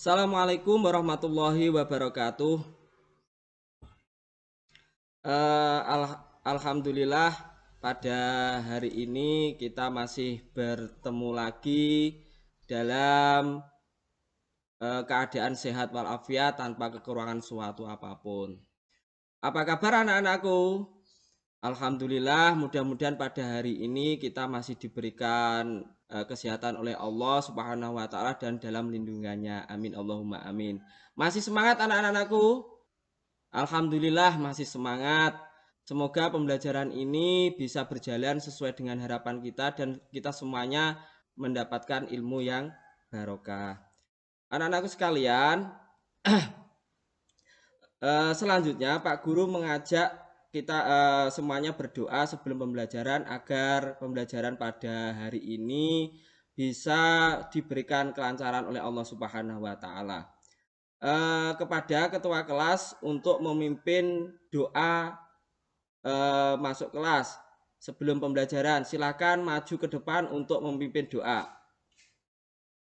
Assalamualaikum warahmatullahi wabarakatuh. Alhamdulillah pada hari ini kita masih bertemu lagi dalam keadaan sehat walafiat tanpa kekurangan suatu apapun. Apa kabar anak-anakku? Alhamdulillah, mudah-mudahan pada hari ini kita masih diberikan kesehatan oleh Allah Subhanahu wa taala dan dalam lindungannya. Amin Allahumma amin. Masih semangat anak-anakku? Alhamdulillah masih semangat. Semoga pembelajaran ini bisa berjalan sesuai dengan harapan kita dan kita semuanya mendapatkan ilmu yang barokah. Anak-anakku sekalian, selanjutnya Pak Guru mengajak kita semuanya berdoa sebelum pembelajaran agar pembelajaran pada hari ini bisa diberikan kelancaran oleh Allah Subhanahu wa taala. Kepada ketua kelas untuk memimpin doa masuk kelas sebelum pembelajaran. Silakan maju ke depan untuk memimpin doa.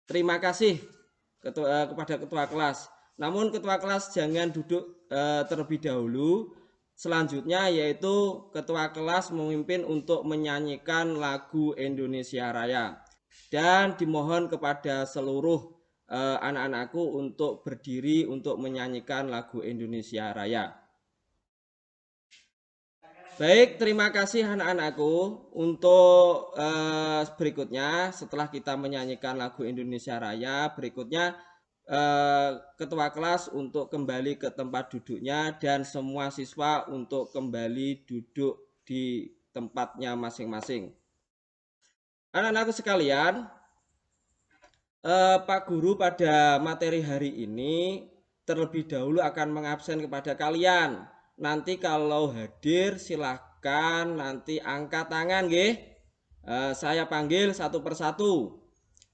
Terima kasih kepada ketua kelas. Namun ketua kelas jangan duduk terlebih dahulu. Selanjutnya yaitu ketua kelas memimpin untuk menyanyikan lagu Indonesia Raya. Dan dimohon kepada seluruh anak-anakku untuk berdiri untuk menyanyikan lagu Indonesia Raya. Baik, terima kasih anak-anakku. Untuk berikutnya setelah kita menyanyikan lagu Indonesia Raya, berikutnya ketua kelas untuk kembali ke tempat duduknya dan semua siswa untuk kembali duduk di tempatnya masing-masing. Anak-anakku sekalian, Pak Guru pada materi hari ini terlebih dahulu akan mengabsen kepada kalian. Nanti kalau hadir silahkan nanti angkat tangan nggih. Saya panggil satu persatu.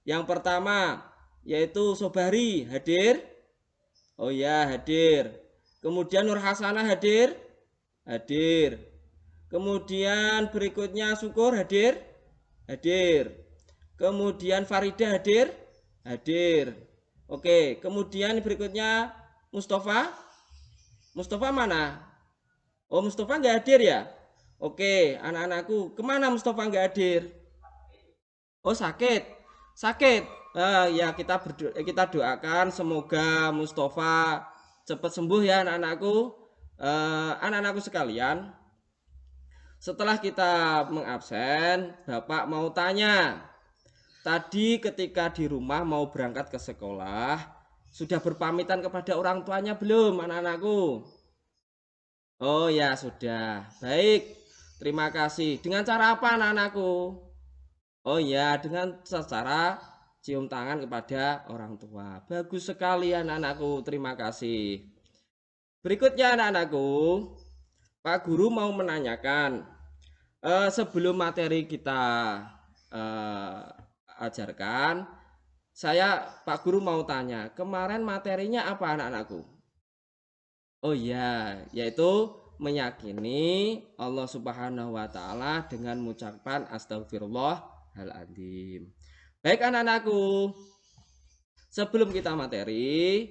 Yang pertama yaitu Sobari, hadir? Oh ya, hadir. Kemudian Nur Hasanah hadir? Hadir. Kemudian berikutnya Syukur hadir? Hadir. Kemudian Farida hadir? Hadir. Oke, kemudian berikutnya Mustafa? Mustafa mana? Oh, Mustafa nggak hadir ya? Oke, anak-anakku, kemana Mustafa nggak hadir? Oh, sakit. Sakit. Ya kita doakan semoga Mustafa cepat sembuh ya anak-anakku. Anak-anakku sekalian, setelah kita mengabsen, Bapak mau tanya. Tadi ketika di rumah mau berangkat ke sekolah, sudah berpamitan kepada orang tuanya belum anak-anakku? Oh ya sudah. Baik. Terima kasih. Dengan cara apa anak-anakku? Oh ya, dengan secara cium tangan kepada orang tua. Bagus sekali anak-anakku. Terima kasih. Berikutnya anak-anakku, Pak Guru mau menanyakan sebelum materi kita ajarkan, Pak Guru mau tanya, kemarin materinya apa anak-anakku? Oh iya, yaitu meyakini Allah Subhanahu wa taala dengan mengucapkan astagfirullahaladzim. Baik anak-anakku, sebelum kita materi,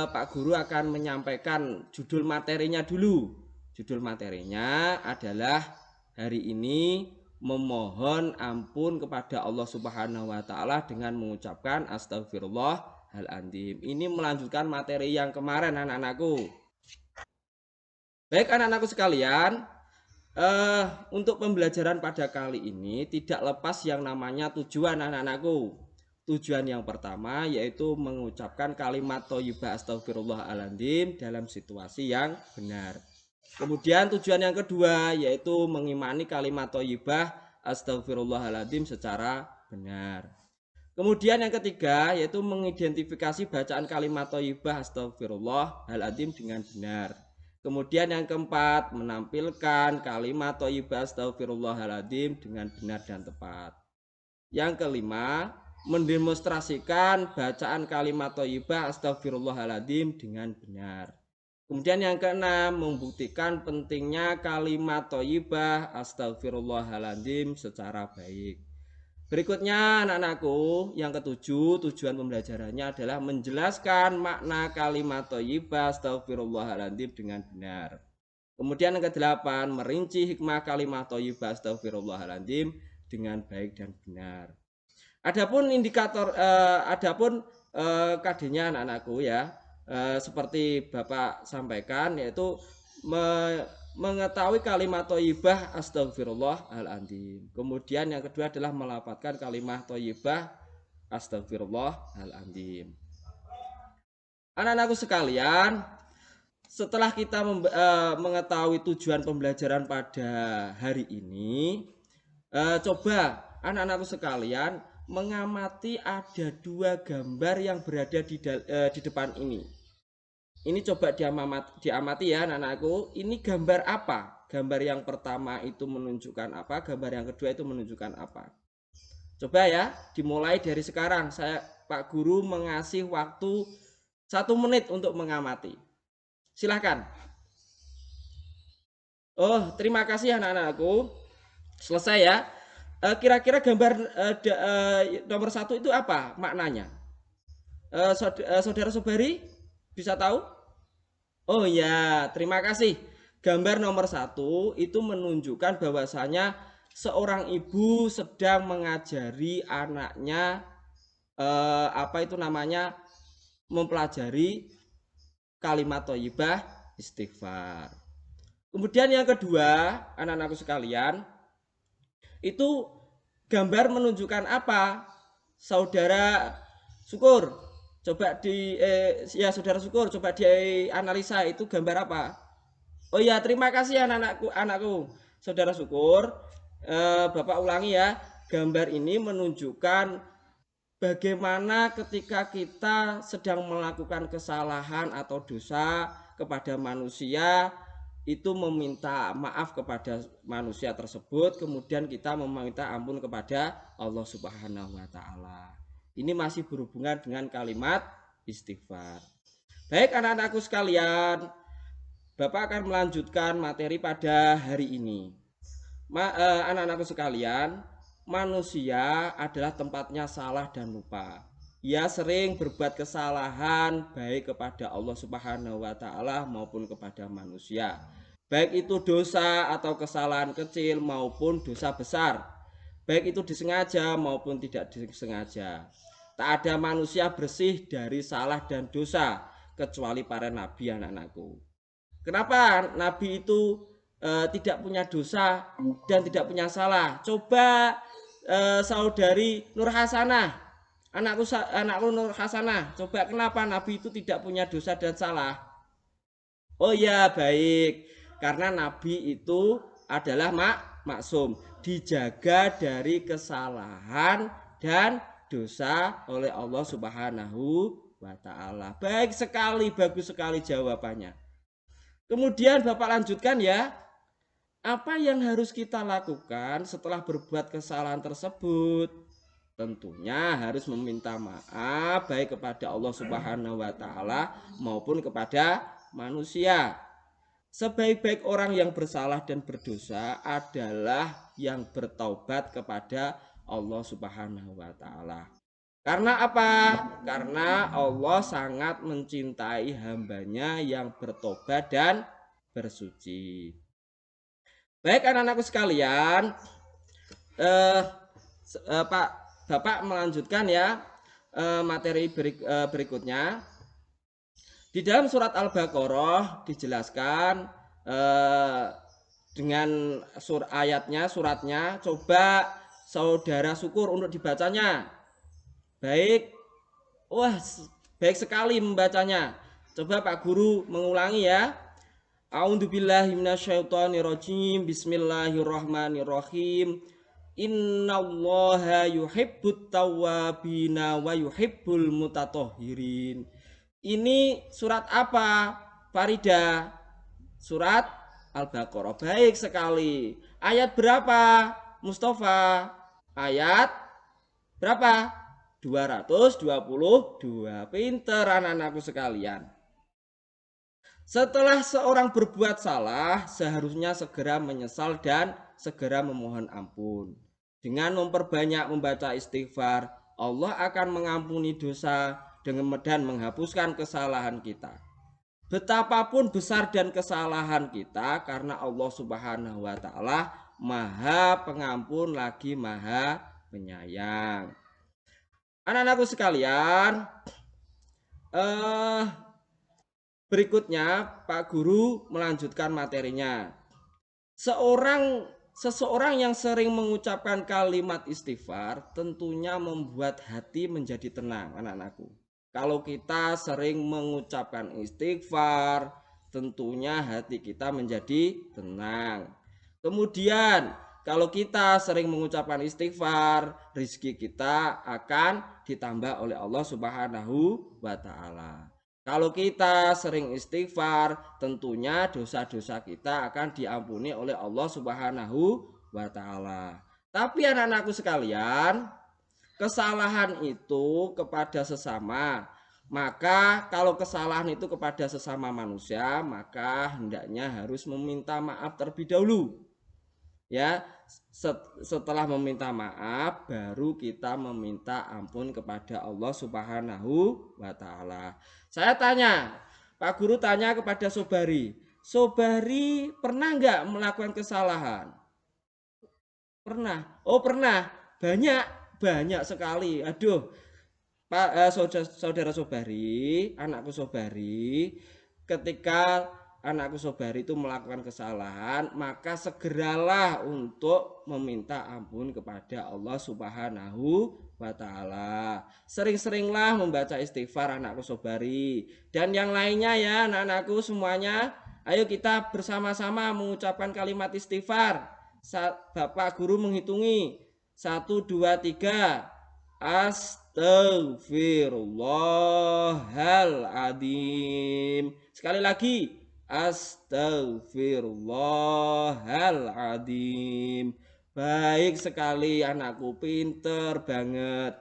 Pak Guru akan menyampaikan judul materinya dulu. Judul materinya adalah hari ini memohon ampun kepada Allah Subhanahu wa taala dengan mengucapkan astagfirullahaladzim. Ini melanjutkan materi yang kemarin anak-anakku. Baik anak-anakku sekalian, untuk pembelajaran pada kali ini tidak lepas yang namanya tujuan anak-anakku. Tujuan yang pertama yaitu mengucapkan kalimat thayyibah astagfirullahaladzim dalam situasi yang benar. Kemudian tujuan yang kedua yaitu mengimani kalimat thayyibah astagfirullahaladzim secara benar. Kemudian yang ketiga yaitu mengidentifikasi bacaan kalimat thayyibah astagfirullahaladzim dengan benar. Kemudian yang keempat menampilkan kalimat thayyibah astagfirullahaladzim dengan benar dan tepat. Yang kelima mendemonstrasikan bacaan kalimat thayyibah astagfirullahaladzim dengan benar. Kemudian yang keenam membuktikan pentingnya kalimat thayyibah astagfirullahaladzim secara baik. Berikutnya anak-anakku, yang ketujuh, tujuan pembelajarannya adalah menjelaskan makna kalimat thayyibah astaghfirullahaladzim dengan benar. Kemudian yang kedelapan, merinci hikmah kalimat thayyibah astaghfirullahaladzim dengan baik dan benar. Adapun indikator, adapun KD-nya anak-anakku ya, seperti Bapak sampaikan, yaitu mengetahui kalimat thayyibah astagfirullahaladzim. Kemudian yang kedua adalah melafadzkan kalimat thayyibah astagfirullahaladzim. Anak-anakku sekalian, setelah kita mengetahui tujuan pembelajaran pada hari ini, coba anak-anakku sekalian mengamati ada dua gambar yang berada di depan ini. Ini coba diamati ya anak-anakku. Ini gambar apa? Gambar yang pertama itu menunjukkan apa? Gambar yang kedua itu menunjukkan apa? Coba ya, dimulai dari sekarang. Pak Guru mengasih waktu 1 menit untuk mengamati. Silahkan. Oh, terima kasih anak-anakku. Selesai ya. Kira-kira gambar nomor 1 itu apa maknanya? Saudara-saudari bisa tahu? Oh ya, terima kasih. Gambar nomor 1 itu menunjukkan bahwasanya seorang ibu sedang mengajari anaknya mempelajari kalimat thayyibah istighfar. Kemudian yang kedua, anak-anakku sekalian, itu gambar menunjukkan apa? Saudara Syukur, coba saudara Syukur, coba dianalisa itu gambar apa? Oh ya, terima kasih anakku. Saudara Syukur, Bapak ulangi ya. Gambar ini menunjukkan bagaimana ketika kita sedang melakukan kesalahan atau dosa kepada manusia, itu meminta maaf kepada manusia tersebut, kemudian kita meminta ampun kepada Allah Subhanahu wa taala. Ini masih berhubungan dengan kalimat istighfar. Baik anak-anakku sekalian, Bapak akan melanjutkan materi pada hari ini. Anak-anakku sekalian, manusia adalah tempatnya salah dan lupa. Ia sering berbuat kesalahan baik kepada Allah Subhanahu wa taala maupun kepada manusia. Baik itu dosa atau kesalahan kecil maupun dosa besar. Baik itu disengaja maupun tidak disengaja. Tak ada manusia bersih dari salah dan dosa kecuali para nabi anak-anakku. Kenapa nabi itu tidak punya dosa dan tidak punya salah? Coba saudari Nur Hasanah, anakku Nur Hasanah, coba kenapa nabi itu tidak punya dosa dan salah? Oh ya, baik, karena nabi itu adalah maksum, dijaga dari kesalahan dan dosa oleh Allah Subhanahu wa taala. Baik sekali, bagus sekali jawabannya. Kemudian Bapak lanjutkan ya. Apa yang harus kita lakukan setelah berbuat kesalahan tersebut? Tentunya harus meminta maaf baik kepada Allah Subhanahu wa taala maupun kepada manusia. Sebaik-baik orang yang bersalah dan berdosa adalah yang bertaubat kepada Allah Subhanahu wa taala. Karena apa? Karena Allah sangat mencintai hambanya yang bertobat dan bersuci. Baik anak-anakku sekalian, Bapak melanjutkan ya materi berikutnya. Di dalam surat Al-Baqarah dijelaskan dengan suratnya. Coba saudara Syukur untuk dibacanya. Baik, wah baik sekali membacanya. Coba Pak Guru mengulangi ya. A'udzubillahi minasyaitonirrajim. Bismillahirrahmanirrahim. Innallaha yuhibbut tawwabina wa yuhibbul mutatahhirin. Ini surat apa, Farida? Surat Al-Baqarah. Baik sekali. Ayat berapa, Mustafa? Ayat berapa? 222. Pinter anak-anakku sekalian. Setelah seorang berbuat salah, seharusnya segera menyesal dan segera memohon ampun. Dengan memperbanyak membaca istighfar, Allah akan mengampuni dosa dan menghapuskan kesalahan kita. Betapapun besar dan kesalahan kita, karena Allah Subhanahu wa Ta'ala Maha Pengampun lagi Maha Penyayang. Anak-anakku sekalian, berikutnya Pak Guru melanjutkan materinya. Seseorang yang sering mengucapkan kalimat istighfar tentunya membuat hati menjadi tenang, anak-anakku. Kalau kita sering mengucapkan istighfar, tentunya hati kita menjadi tenang. Kemudian, kalau kita sering mengucapkan istighfar, rezeki kita akan ditambah oleh Allah Subhanahu wa Ta'ala. Kalau kita sering istighfar, tentunya dosa-dosa kita akan diampuni oleh Allah Subhanahu wa Ta'ala. Tapi anak-anakku sekalian, kesalahan itu kepada sesama, maka kalau kesalahan itu kepada sesama manusia, maka hendaknya harus meminta maaf terlebih dahulu. Ya, setelah meminta maaf baru kita meminta ampun kepada Allah Subhanahu wa Ta'ala. Saya tanya, Pak Guru tanya kepada Sobari, Sobari pernah nggak melakukan kesalahan? Pernah. Oh pernah, banyak sekali. Aduh, Pak saudara Sobari, anakku Sobari, ketika anakku Sobari itu melakukan kesalahan, maka segeralah untuk meminta ampun kepada Allah Subhanahu wa Ta'ala. Sering-seringlah membaca istighfar anakku Sobari. Dan yang lainnya ya anak-anakku semuanya, ayo kita bersama-sama mengucapkan kalimat istighfar. Bapak Guru menghitungi 1, 2, 3. Astaghfirullahaladzim. Sekali lagi, astaghfirullahaladzim. Baik sekali anakku, pinter banget.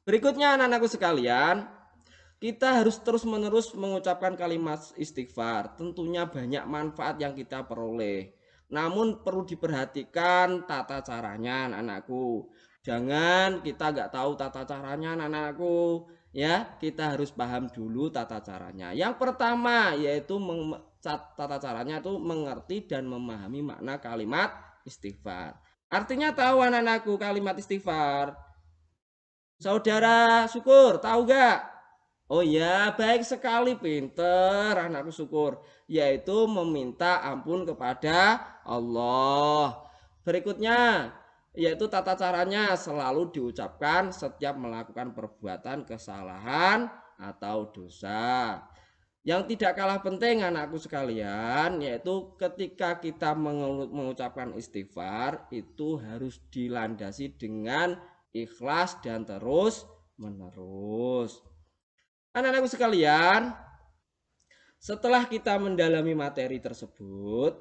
Berikutnya anak-anakku sekalian, kita harus terus-menerus mengucapkan kalimat istighfar. Tentunya banyak manfaat yang kita peroleh. Namun perlu diperhatikan tata caranya anak-anakku. Jangan kita nggak tahu tata caranya anak-anakku. Ya, kita harus paham dulu tata caranya. Yang pertama yaitu tata caranya itu mengerti dan memahami makna kalimat istighfar. Artinya tahu anak-anakku kalimat istighfar. Saudara Syukur, tahu gak? Oh ya, baik sekali, pinter anakku Syukur. Yaitu meminta ampun kepada Allah. Berikutnya, yaitu tata caranya selalu diucapkan setiap melakukan perbuatan kesalahan atau dosa. Yang tidak kalah penting anakku sekalian, yaitu ketika kita mengucapkan istighfar itu harus dilandasi dengan ikhlas dan terus menerus. Anak-anakku sekalian, setelah kita mendalami materi tersebut,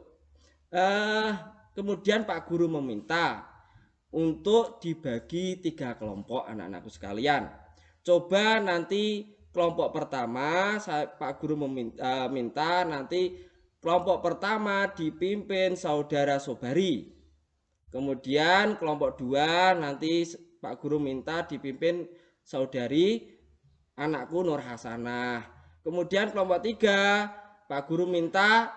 kemudian Pak Guru meminta untuk dibagi 3 kelompok anak-anakku sekalian. Coba nanti kelompok pertama, Pak Guru minta nanti kelompok pertama dipimpin saudara Sobari. Kemudian kelompok 2 nanti Pak Guru minta dipimpin saudari anakku Nur Hasanah. Kemudian kelompok 3 Pak Guru minta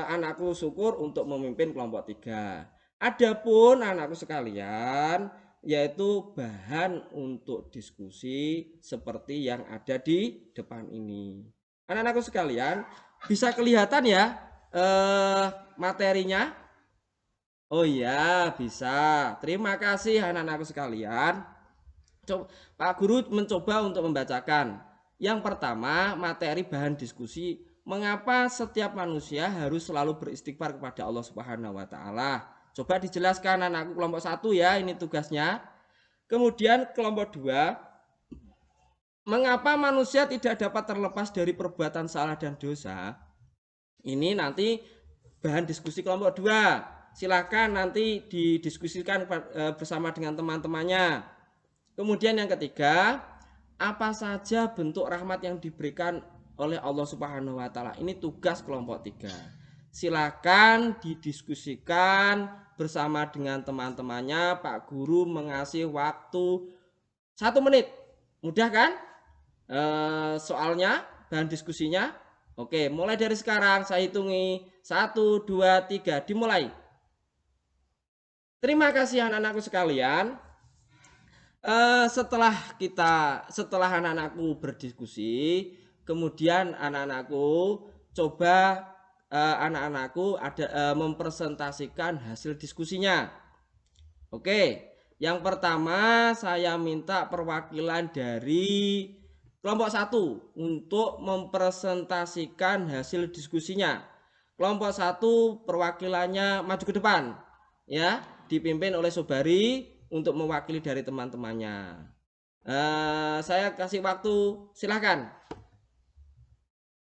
anakku Syukur untuk memimpin kelompok 3. Adapun anakku sekalian, yaitu bahan untuk diskusi seperti yang ada di depan ini. Anak-anakku sekalian, bisa kelihatan ya materinya? Oh iya, bisa. Terima kasih anak-anakku sekalian. Pak Guru mencoba untuk membacakan. Yang pertama, materi bahan diskusi, mengapa setiap manusia harus selalu beristighfar kepada Allah Subhanahu wa Ta'ala. Coba dijelaskan anakku kelompok 1 ya, ini tugasnya. Kemudian kelompok 2, mengapa manusia tidak dapat terlepas dari perbuatan salah dan dosa. Ini nanti bahan diskusi kelompok 2. Silakan nanti didiskusikan bersama dengan teman-temannya. Kemudian yang ketiga, apa saja bentuk rahmat yang diberikan oleh Allah Subhanahu wa Ta'ala. Ini tugas kelompok 3. Silakan didiskusikan bersama dengan teman-temannya. Pak Guru mengasih waktu 1 menit. Mudah kan? Soalnya, bahan diskusinya. Oke, mulai dari sekarang saya hitungi. 1, 2, 3, dimulai. Terima kasih anak-anakku sekalian. Setelah anak-anakku berdiskusi, kemudian anak-anakku coba anak-anakku mempresentasikan hasil diskusinya. Oke, yang pertama saya minta perwakilan dari kelompok 1 untuk mempresentasikan hasil diskusinya. Kelompok 1 perwakilannya maju ke depan, ya, dipimpin oleh Sobari untuk mewakili dari teman-temannya. Saya kasih waktu, silahkan.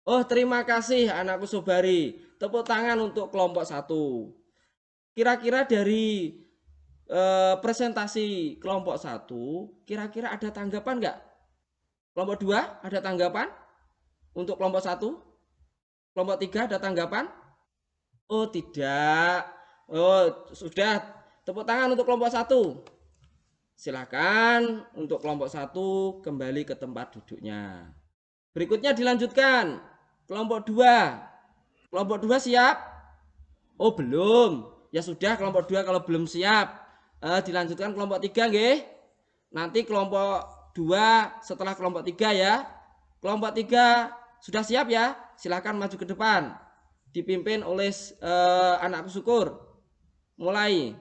Oh, terima kasih anakku Sobari. Tepuk tangan untuk kelompok 1. Kira-kira dari presentasi kelompok 1, kira-kira ada tanggapan nggak? Kelompok 2 ada tanggapan? Untuk kelompok 1? Kelompok 3 ada tanggapan? Oh, tidak. Oh, sudah. Tepuk tangan untuk kelompok 1. Silakan untuk kelompok 1 kembali ke tempat duduknya. Berikutnya dilanjutkan. Kelompok 2. Kelompok 2 siap? Oh, belum. Ya sudah, kelompok 2 kalau belum siap, dilanjutkan kelompok 3 nggih. Nanti kelompok 2 setelah kelompok 3 ya. Kelompok 3 sudah siap ya? Silakan maju ke depan. Dipimpin oleh anakku Syukur. Mulai.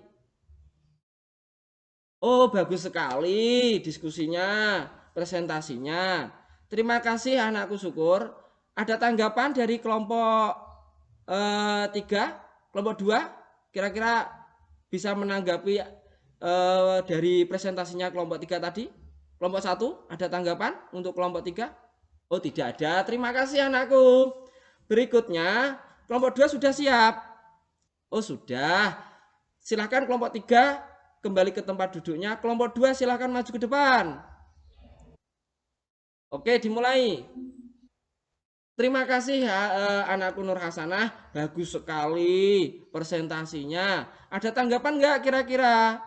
Oh, bagus sekali diskusinya, presentasinya. Terima kasih anakku Syukur. Ada tanggapan dari kelompok 3, kelompok 2? Kira-kira bisa menanggapi dari presentasinya kelompok 3 tadi? Kelompok 1 ada tanggapan untuk kelompok 3? Oh, tidak ada. Terima kasih anakku. Berikutnya, kelompok 2 sudah siap? Oh, sudah. Silakan kelompok 3 kembali ke tempat duduknya. Kelompok 2 silakan maju ke depan. Oke, dimulai. Terima kasih anakku Nur Hasanah. Bagus sekali presentasinya. Ada tanggapan nggak kira-kira?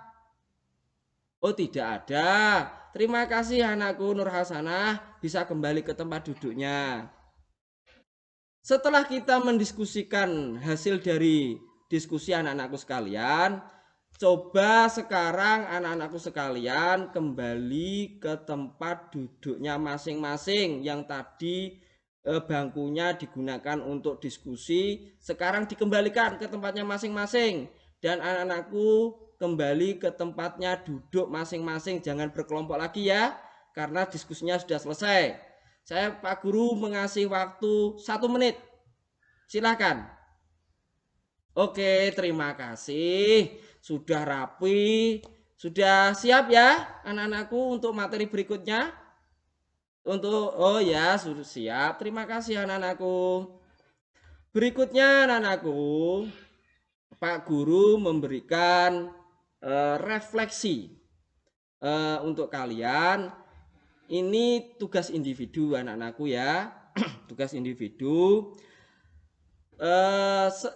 Oh, tidak ada. Terima kasih anakku Nur Hasanah. Bisa kembali ke tempat duduknya. Setelah kita mendiskusikan hasil dari diskusi anak-anakku sekalian, coba sekarang anak-anakku sekalian kembali ke tempat duduknya masing-masing yang tadi bangkunya digunakan untuk diskusi. Sekarang dikembalikan ke tempatnya masing-masing dan anak-anakku kembali ke tempatnya duduk masing-masing. Jangan berkelompok lagi ya, karena diskusinya sudah selesai. Saya Pak Guru mengasih waktu 1 menit. Silakan. Oke, terima kasih. Sudah rapi. Sudah siap ya anak-anakku untuk materi berikutnya? Oh ya, sudah siap. Terima kasih anak-anakku. Berikutnya anak-anakku, Pak Guru memberikan refleksi untuk kalian. Ini tugas individu anak-anakku ya. Tugas individu.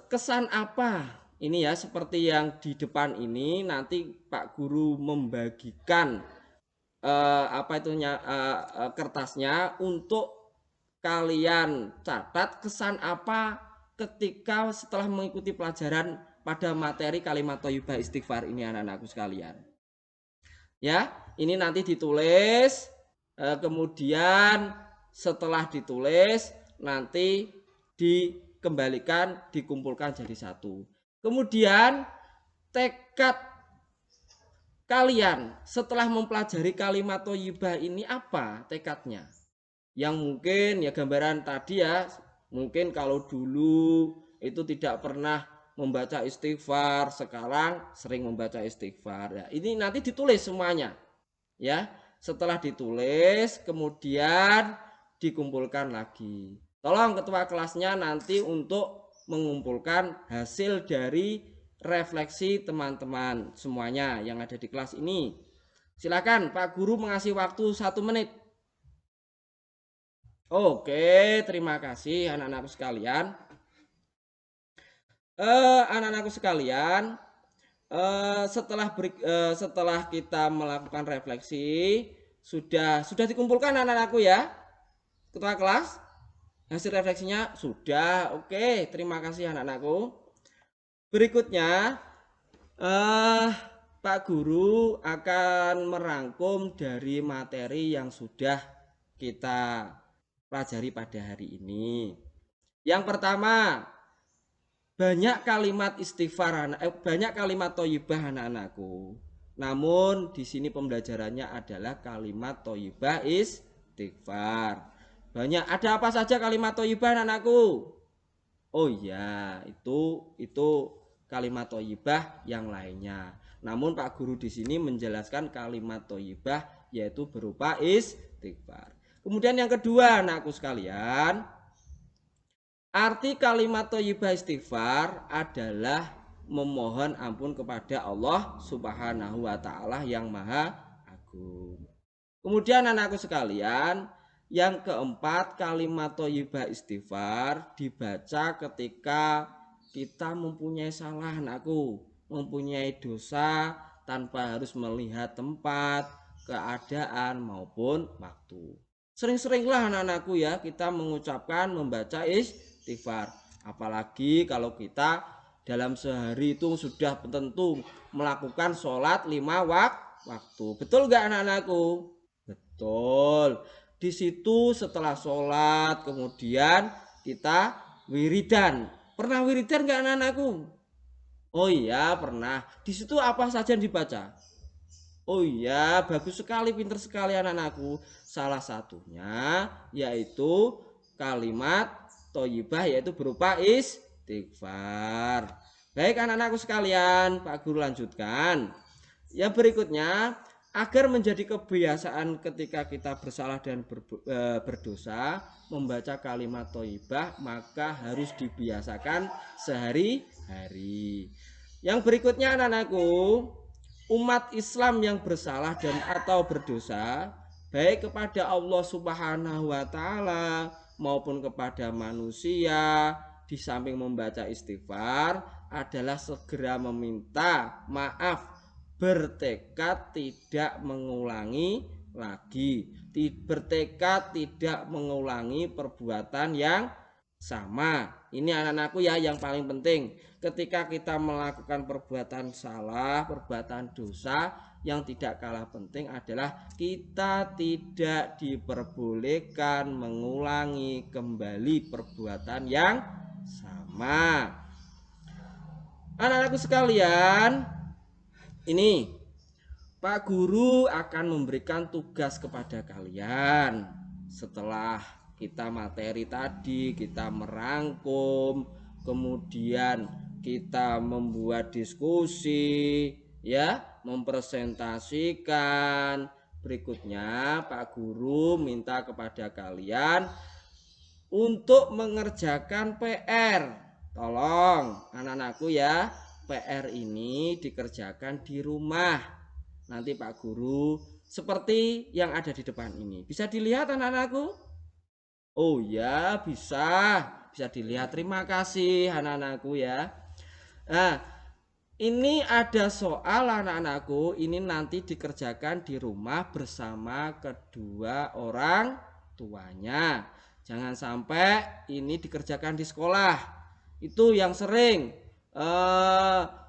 Kesan apa ini ya, seperti yang di depan ini. Nanti Pak Guru membagikan kertasnya untuk kalian catat kesan apa ketika setelah mengikuti pelajaran pada materi kalimat thayyibah istighfar ini anak-anakku sekalian. Ya, ini nanti ditulis, kemudian setelah ditulis nanti dikembalikan, dikumpulkan jadi satu. Kemudian tekad kalian setelah mempelajari kalimat thayyibah ini apa tekadnya? Yang mungkin ya gambaran tadi ya, mungkin kalau dulu itu tidak pernah membaca istighfar, sekarang sering membaca istighfar. Ya, ini nanti ditulis semuanya. Ya, setelah ditulis kemudian dikumpulkan lagi. Tolong ketua kelasnya nanti untuk mengumpulkan hasil dari refleksi teman-teman semuanya yang ada di kelas ini. Silakan Pak Guru mengasih waktu 1 menit. Oke, terima kasih anak-anakku sekalian. Anak-anakku sekalian, setelah kita melakukan refleksi, sudah dikumpulkan anak-anakku ya, ketua kelas. Hasil refleksinya sudah. Oke, terima kasih anak-anakku. Berikutnya Pak Guru akan merangkum dari materi yang sudah kita pelajari pada hari ini. Yang pertama, banyak kalimat istighfar, banyak kalimat thayyibah anak-anakku. Namun di sini pembelajarannya adalah kalimat thayyibah istighfar. Banyak, ada apa saja kalimat thayyibah anak-anakku? Oh iya, itu kalimat thayyibah yang lainnya. Namun Pak Guru di sini menjelaskan kalimat thayyibah yaitu berupa istighfar. Kemudian yang kedua, anakku sekalian, arti kalimat thayyibah istighfar adalah memohon ampun kepada Allah Subhanahu wa taala yang Maha Agung. Kemudian anakku sekalian, yang keempat, kalimat thayyibah istighfar dibaca ketika kita mempunyai salah anakku, mempunyai dosa tanpa harus melihat tempat, keadaan maupun waktu. Sering-seringlah anak-anakku ya kita mengucapkan membaca istighfar. Apalagi kalau kita dalam sehari itu sudah tentu melakukan sholat 5 waktu. Betul gak anak-anakku? Betul. Di situ setelah sholat kemudian kita wiridan. Pernah wiridan gak anak-anakku? Oh iya pernah. Di situ apa saja yang dibaca? Oh iya, bagus sekali, pinter sekali anak-anakku. Salah satunya yaitu kalimat thayyibah yaitu berupa istighfar. Baik anak-anakku sekalian, Pak Guru lanjutkan. Yang berikutnya, agar menjadi kebiasaan ketika kita bersalah dan berdosa membaca kalimat thayyibah, maka harus dibiasakan sehari-hari. Yang berikutnya anak-anakku, umat Islam yang bersalah dan atau berdosa baik kepada Allah Subhanahu wa taala maupun kepada manusia, di samping membaca istighfar adalah segera meminta maaf, bertekad tidak mengulangi lagi, bertekad tidak mengulangi perbuatan yang sama. Ini anak-anakku ya yang paling penting. Ketika kita melakukan perbuatan salah, perbuatan dosa, yang tidak kalah penting adalah kita tidak diperbolehkan mengulangi kembali perbuatan yang sama. Anak-anakku sekalian, ini Pak Guru akan memberikan tugas kepada kalian. Setelah kita materi tadi, kita merangkum, kemudian kita membuat diskusi, ya, mempresentasikan. Berikutnya Pak Guru minta kepada kalian untuk mengerjakan PR. Tolong anak-anakku ya, PR ini dikerjakan di rumah. Nanti Pak Guru seperti yang ada di depan ini. Bisa dilihat anak-anakku? Oh ya, bisa dilihat. Terima kasih anak-anakku ya. Nah, ini ada soal anak-anakku, ini nanti dikerjakan di rumah bersama kedua orang tuanya. Jangan sampai ini dikerjakan di sekolah. Itu yang sering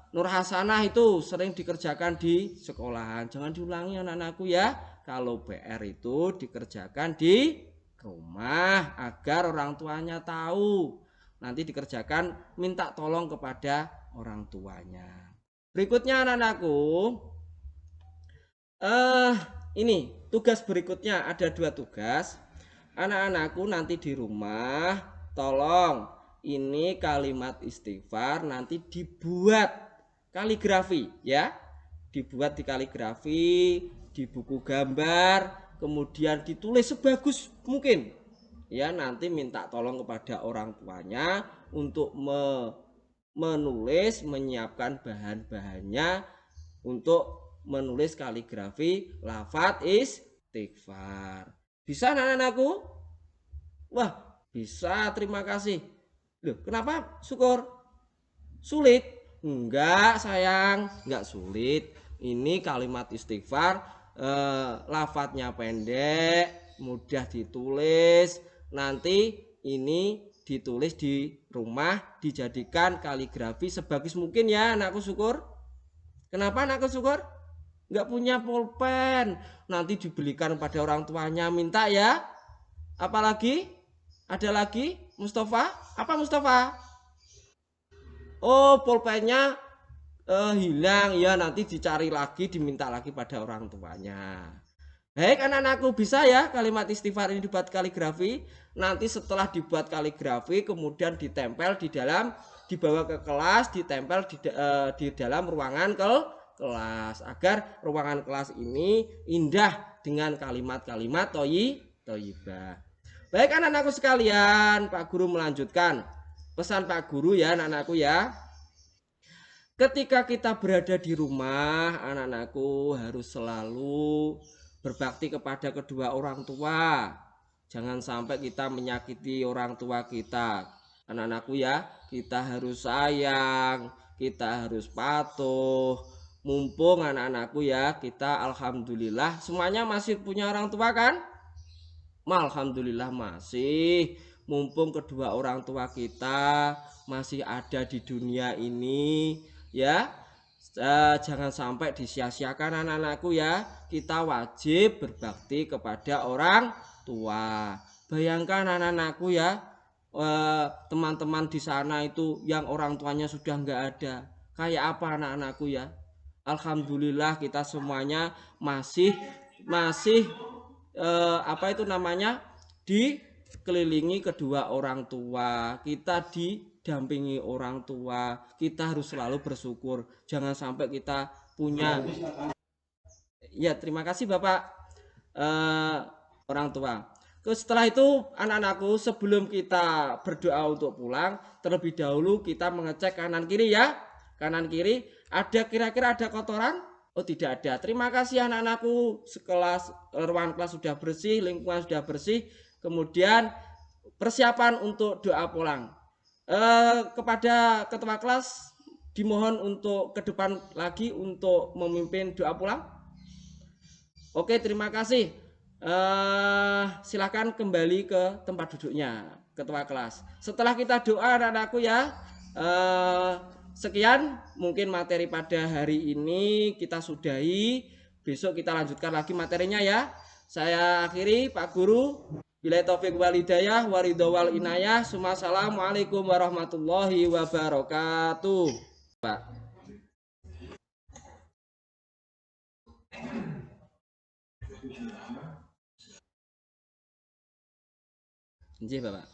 Nur Hasanah itu sering dikerjakan di sekolahan. Jangan diulangi anak-anakku ya. Kalau PR itu dikerjakan di rumah agar orang tuanya tahu. Nanti dikerjakan minta tolong kepada orang tuanya. Berikutnya anak-anakku, ini tugas berikutnya ada 2 tugas. Anak-anakku nanti di rumah tolong ini kalimat istighfar nanti dibuat kaligrafi ya, dibuat di kaligrafi, di buku gambar, kemudian ditulis sebagus mungkin ya. Nanti minta tolong kepada orang tuanya untuk menulis, menyiapkan bahan-bahannya untuk menulis kaligrafi lafadz istighfar. Bisa anak-anakku? Wah bisa, terima kasih. Loh kenapa Syukur? Sulit? Enggak sayang, enggak sulit. Ini kalimat istighfar, lafadznya pendek, mudah ditulis. Nanti ini ditulis di rumah, dijadikan kaligrafi sebagus mungkin ya anakku syukur. Kenapa anakku syukur? Enggak punya pulpen, nanti dibelikan pada orang tuanya, minta ya. Apalagi? Ada lagi? Mustafa? Apa Mustafa? Oh, pulpennya hilang ya, nanti dicari lagi, diminta lagi pada orang tuanya. Baik anak-anakku, bisa ya kalimat istighfar ini dibuat kaligrafi. Nanti setelah dibuat kaligrafi kemudian ditempel di dalam, dibawa ke kelas, ditempel di dalam ruangan kelas agar ruangan kelas ini indah dengan kalimat-kalimat thayyibah. Baik anak-anakku sekalian, Pak Guru melanjutkan. Pesan Pak Guru ya anak-anakku ya. Ketika kita berada di rumah, anak-anakku harus selalu berbakti kepada kedua orang tua. Jangan sampai kita menyakiti orang tua kita. Anak-anakku ya, kita harus sayang, kita harus patuh. Mumpung anak-anakku ya, kita alhamdulillah semuanya masih punya orang tua kan? Alhamdulillah masih. Mumpung kedua orang tua kita masih ada di dunia ini ya, jangan sampai disia-siakan anak-anakku ya. Kita wajib berbakti kepada orang tua. Bayangkan anak-anakku ya, teman-teman di sana itu yang orang tuanya sudah nggak ada, kayak apa anak-anakku ya. Alhamdulillah kita semuanya masih apa itu namanya, dikelilingi kedua orang tua, kita didampingi orang tua. Kita harus selalu bersyukur, jangan sampai kita punya ya. Terima kasih Bapak orang tua. Setelah itu anak-anakku, sebelum kita berdoa untuk pulang, terlebih dahulu kita mengecek kanan kiri ya. Kanan kiri ada, kira-kira ada kotoran? Oh tidak ada. Terima kasih anak-anakku, sekelas ruangan kelas sudah bersih, lingkungan sudah bersih. Kemudian persiapan untuk doa pulang. Kepada ketua kelas dimohon untuk ke depan lagi untuk memimpin doa pulang. Oke, terima kasih. Silakan kembali ke tempat duduknya ketua kelas. Setelah kita doa anak-anakku ya, sekian mungkin materi pada hari ini kita sudahi. Besok kita lanjutkan lagi materinya ya. Saya akhiri Pak Guru. Billahi taufik wal hidayah waridho wal inayah. Assalamualaikum warahmatullahi wabarakatuh. Pak. Nggih, Bapak.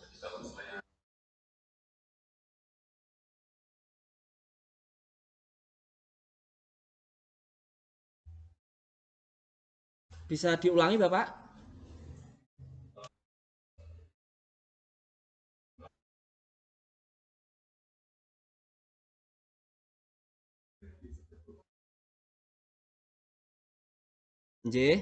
Bisa diulangi, Bapak? Nggih.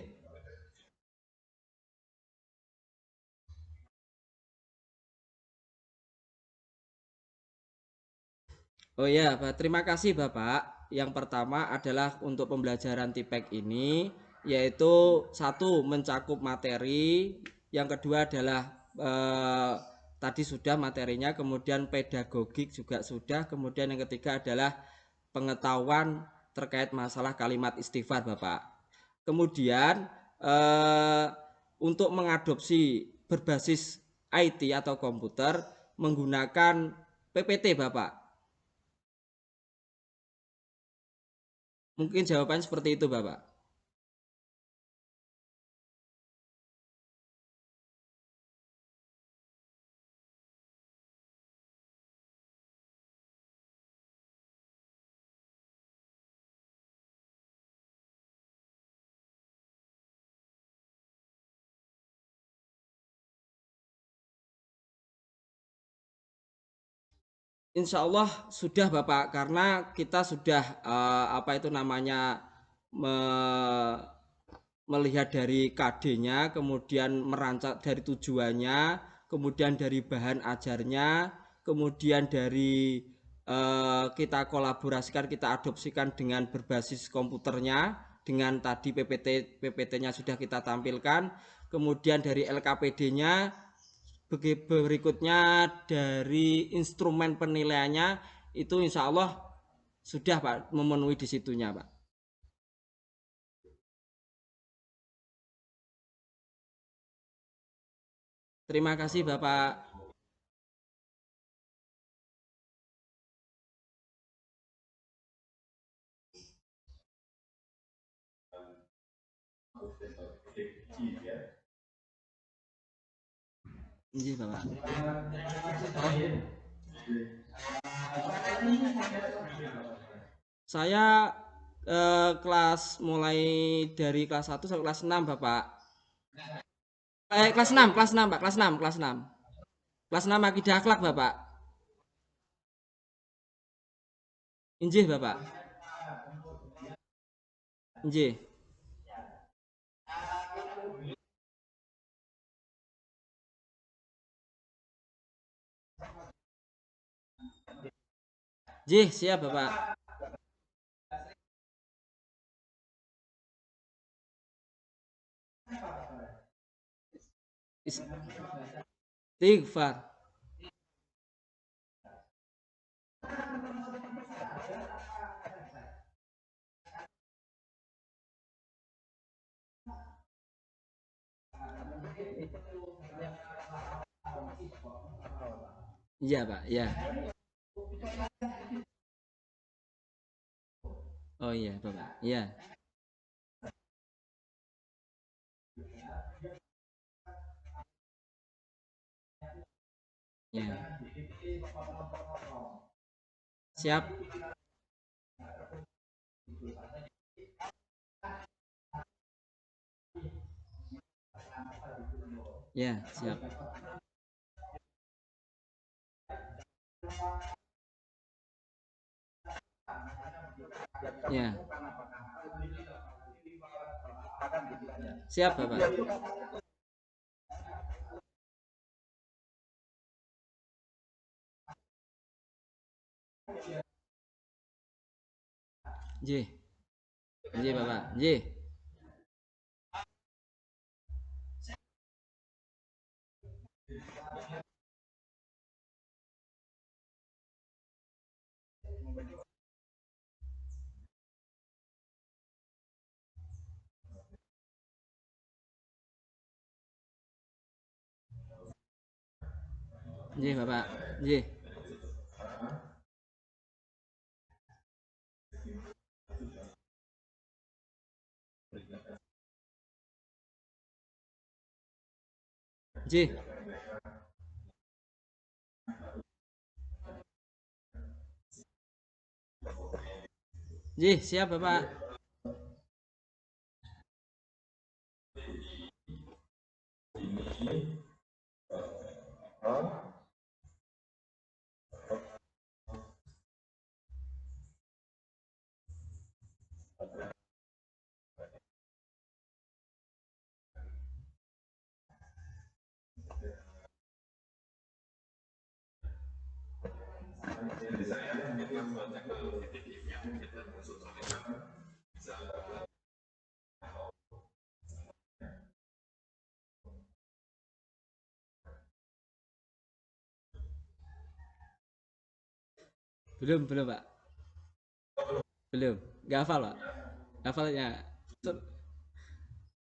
Oh ya, terima kasih Bapak. Yang pertama adalah untuk pembelajaran TIPEK ini, yaitu satu mencakup materi, yang kedua adalah tadi sudah materinya, kemudian pedagogik juga sudah, kemudian yang ketiga adalah pengetahuan terkait masalah kalimat istighfar Bapak. Kemudian untuk mengadopsi berbasis IT atau komputer menggunakan PPT Bapak. Mungkin jawabannya seperti itu, Bapak. Insya Allah sudah Bapak, karena kita sudah apa itu namanya, melihat dari KD-nya, kemudian merancang dari tujuannya, kemudian dari bahan ajarnya, kemudian dari kita kolaborasikan, kita adopsikan dengan berbasis komputernya, dengan tadi PPT-nya sudah kita tampilkan, kemudian dari LKPD-nya, berikutnya dari instrumen penilaiannya itu insya Allah sudah Pak memenuhi di situnya Pak. Terima kasih Bapak. Iya Bapak. Saya kelas mulai dari kelas 1 sampai kelas 6 Bapak. Kelas 6, kelas 6 Pak, kelas 6, kelas 6. Kelas 6 akidah akhlak Bapak. Injih Bapak. Injih. Injih, siap Bapak. Istighfar. Iya Pak, iya. Oh iya Bapak, iya. Iya. Siap. Ya, siap. Ya. Siap Bapak. J. J Bapak. J. J Bapak. J. J. J, siap Bapak. Belum Pak. Belum. Gak hafal Pak. Hafalnya.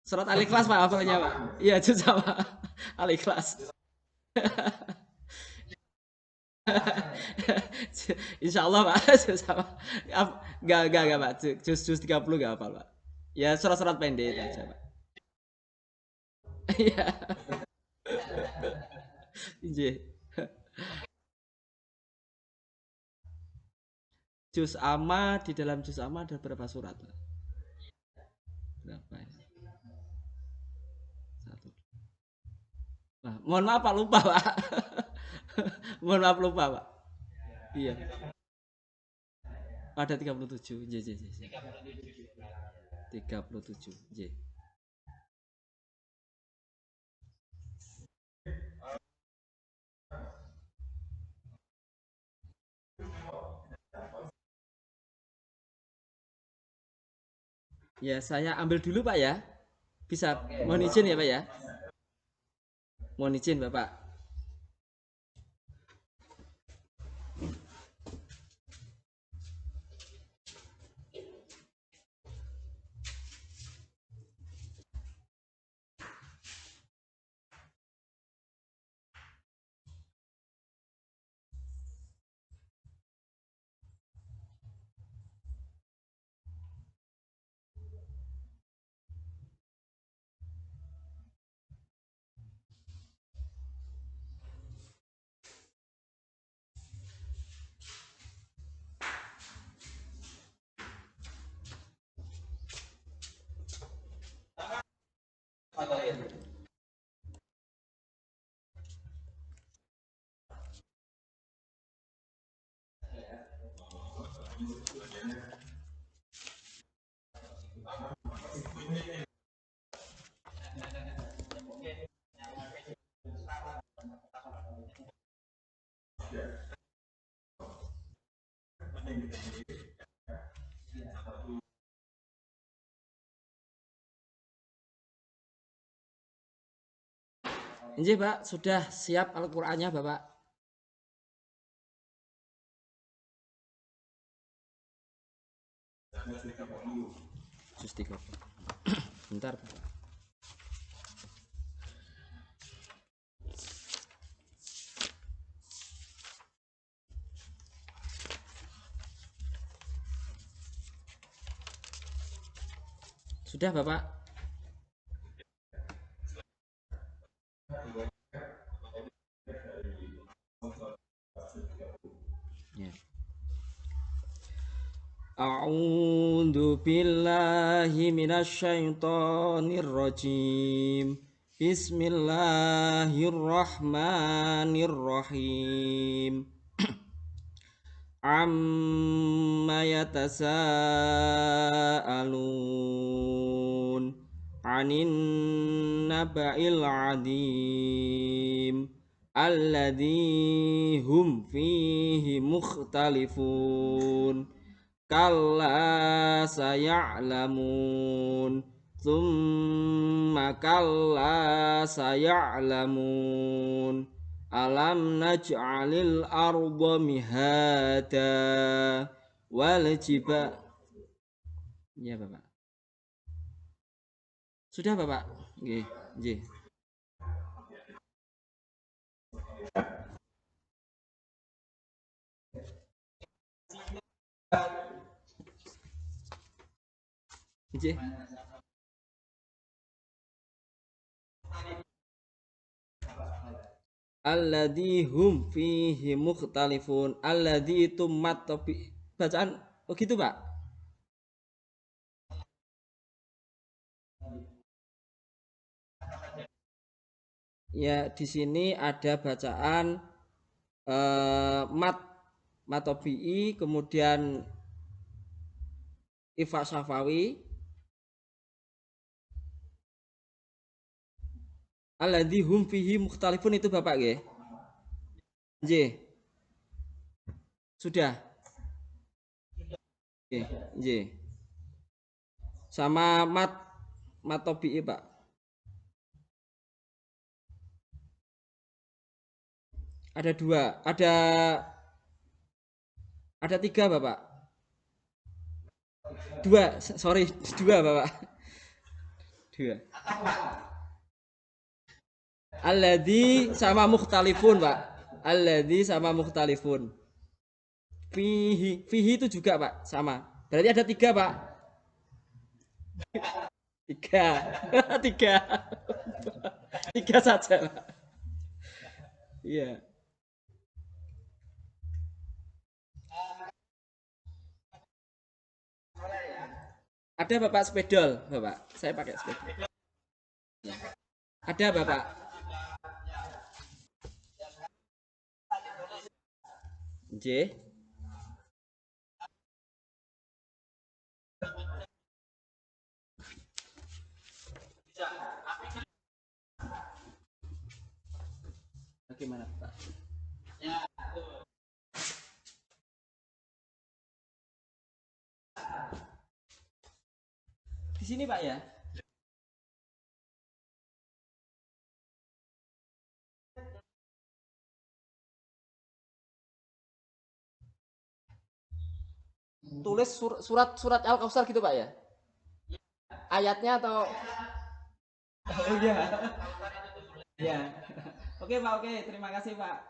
Surat Al-Ikhlas Pak hafalnya Pak. Iya, itu sama. Al-Ikhlas. Insya Allah Pak. Sama. Gak Pak. Jus 30 gak hafal Pak. Ya surat-surat pendek aja Pak. Iya. Iya. Juz amma, di dalam juz amma ada berapa surat? Berapa ya? Satu. Nah, mohon maaf Pak, lupa Pak. Mohon maaf lupa Pak. Iya. Ada 37. J. 37. J. Ya, saya ambil dulu Pak ya. Bisa mohon izin ya Pak ya. Mohon izin Bapak. Ini Pak, sudah siap Al-Qur'annya Bapak? Juz 30. Bentar Bapak. Sudah Bapak? Ya. A'udzu billahi minasyaitonir rajim. Bismillahirrahmanirrahim. Amma yatasaalun 'anin naba'il 'adim alladzi hum fihi mukhtalifun kalla saya'lamun thumma kalla saya'lamun alam naj'alil arda mihada wal jibal. Ya Bapak. Sudah Bapak? Nggih, nggih. Nggih. Alladzi hum fihi mukhtalifun. Alladzi itu mat tapi bacaan oh gitu Pak. Ya di sini ada bacaan mat matobi'i kemudian Ifa Safawi alladzi hum fihi mukhtalifun itu Bapak nggih. Nggih, sudah. Nggih, nggih. Sama matobi'i Pak. Ada dua, ada tiga Bapak. Dua, sorry, dua Bapak. Dua. Alladzi sama mukhtalifun Pak. Alladzi sama mukhtalifun. Fihi itu juga Pak, sama. Berarti ada tiga Pak. Tiga, tiga, tiga saja Pak. Iya. Ada Bapak spedol, Bapak. Saya pakai spedol. Ada Bapak. J. Bagaimana Pak? sini Pak ya. Tulis surat Al-Kausar gitu Pak ya. Ayatnya atau oh iya. Iya. Oke Pak, oke. Terima kasih Pak.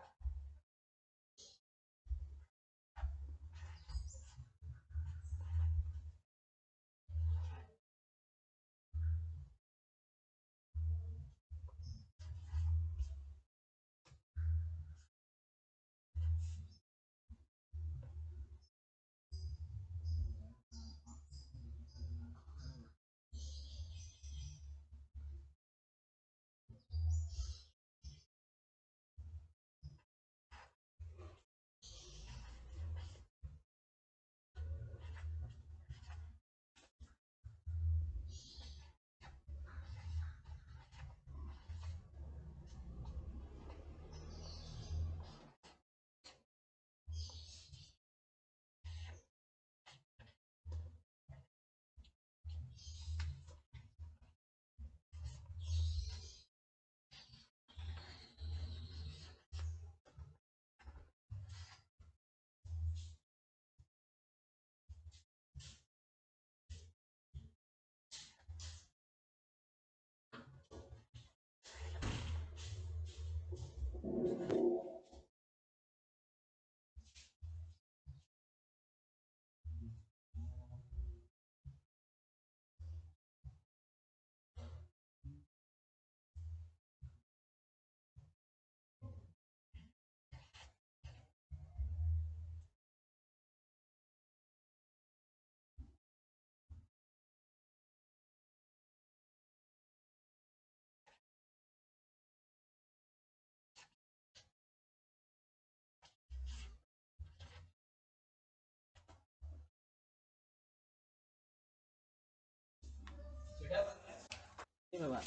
Ini Pak.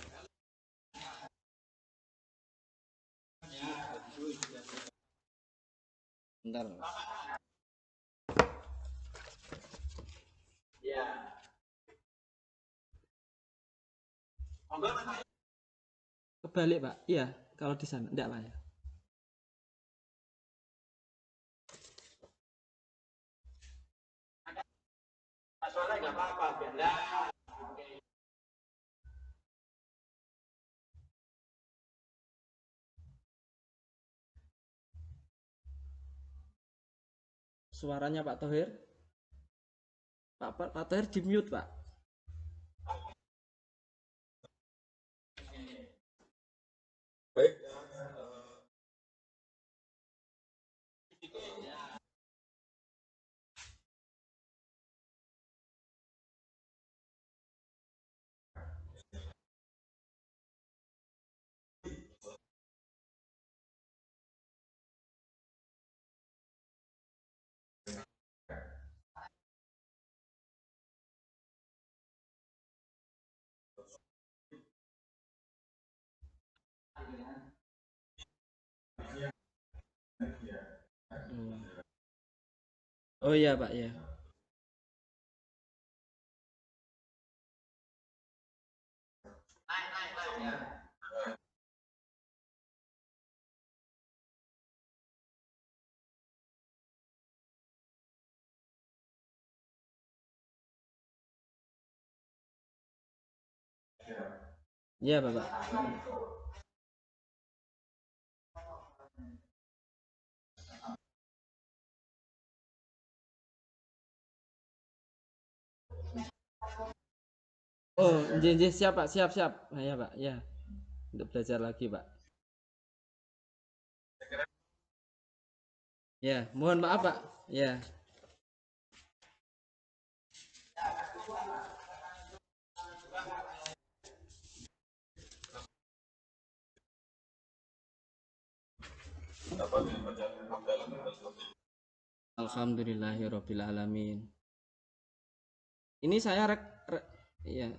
Bentar. Ya. Kebalik Pak. Iya, kalau di sana enggak Pak ya. Soalnya enggak apa-apa, benda. Suaranya Pak Thohir. Pak Thohir di mute Pak. Baik. Oh iya Pak ya. Iya Bapak. Oh, siap Pak, siap siap. Nah, ya Pak, ya. Untuk belajar lagi Pak. Ya, mohon maaf Pak. Ya. Alhamdulillahirobbilalamin. Ini saya ya.